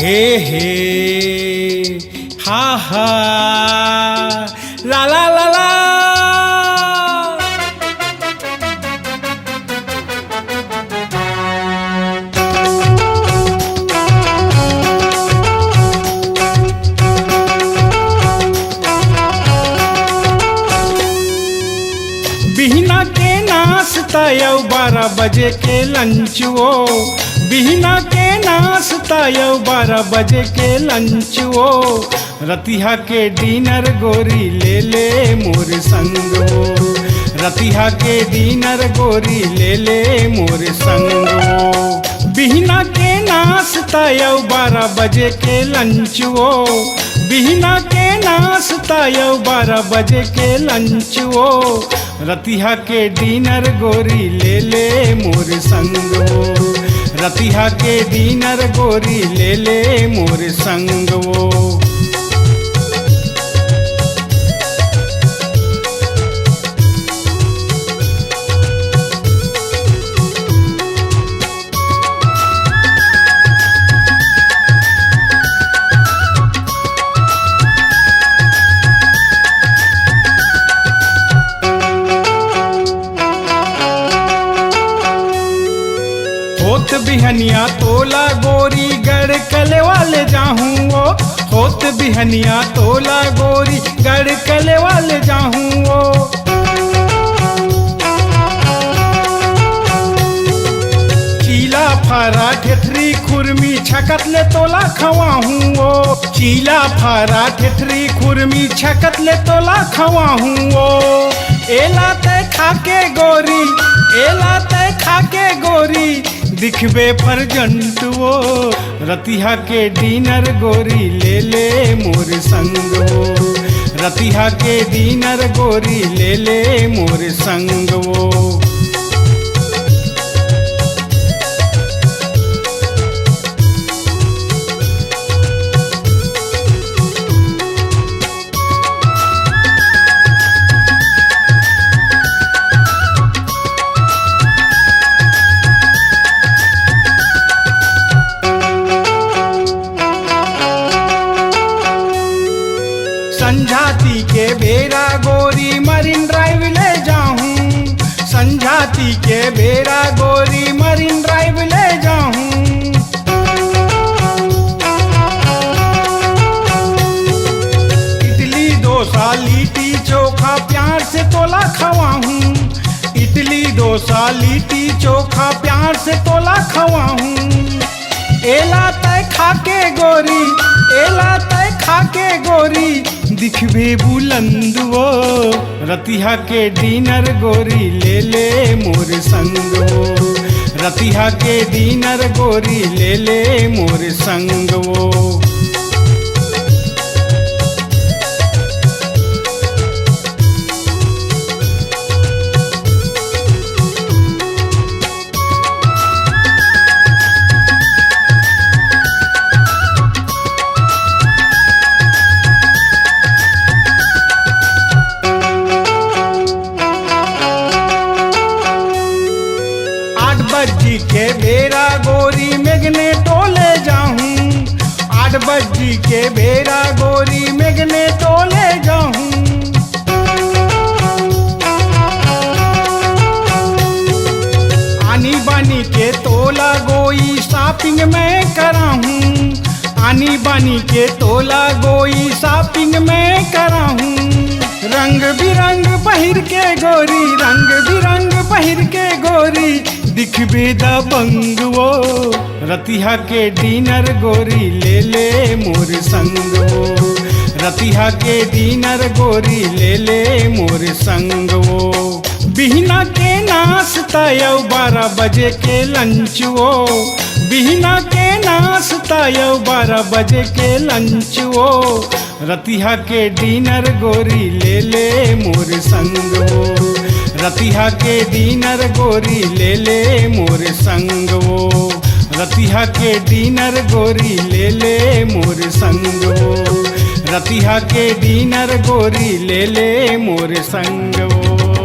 हे हे हा हा ला ला ला ला। बिहना के नाश्ता यौ 12 बजे के लंच वो, बिहना के नाश्ता यौ 12 बजे के लंच वो, रतिहा के डिनर गोरी ले ले मोर संग वो, रतिहा के डिनर गोरी ले ले मोर संग वो। बिहना के नाश्ता यौ 12 बजे के लंच वो, बिहना के नाश्ता यौ 12 बजे के लंच वो, रतिहा के डिनर गोरी ले ले मोर संग वो, रतिहा के डिनर गोरी ले ले मोर संग वो। होत बिहनिया तोला गोरी गड़ कले वाले जाहूँ वो, होत बिहनिया तोला गोरी गड़ कले वाले जाहूँ वो। चीला फारा ठेठरी खुरमी छकत ले तोला खवाहूँ वो, चीला फारा ठेठरी खुरमी छकत ले तोला खवाहूँ वो। एला ते खाके गोरी, एला ते खाके गोरी, दिखबे फरजंट वो, रतिहा के डिनर गोरी ले ले मोर संग वो, रतिहा के डिनर गोरी ले ले मोर संग वो। संझाती के बेरा गोरी मरीन ड्राइव ले जाऊं, संझाती के बेरा गोरी मरीन ड्राइव ले जाऊं। इडली डोसा लिट्टी चोखा प्यार से तोला खवाऊं, इडली डोसा लिट्टी चोखा प्यार से तोला खवाऊं। एला तय खाके गोरी, एला तय खाके गोरी, दिखबे बुलंद वो, रतिहा के डिनर गोरी ले ले मोर संग वो, रतिहा के डिनर गोरी ले ले मोर संग वो। बज्जी के बेरा गोरी मेघने टोले जाऊं, 8 बज्जी के बेरा गोरी मेघने टोले जाऊं। आनी बानी के तोला गोई शॉपिंग में कराहूं, आनी बानी के तोला गोई शॉपिंग में कराहूं। रंग बिरंग पहिर के गोरी, रंग बिरंग पहिर के गोरी, दिखबे दबंग वो, रतिहा के डिनर गोरी ले ले मोर संग वो, रतिहा के डिनर गोरी ले ले मोर संग वो। बिहना के नाश्ता यौ 12 बजे के लंच वो, बिहना के नाश्ता यौ 12 बजे के लंच वो, रतिहा के डिनर गोरी ले ले मोर संग वो, रतिहा के डिनर गोरी ले ले मोर संग वो, रतिहा के डिनर गोरी ले ले मोर संग वो, रतिहा के डिनर गोरी ले ले मोर संग वो।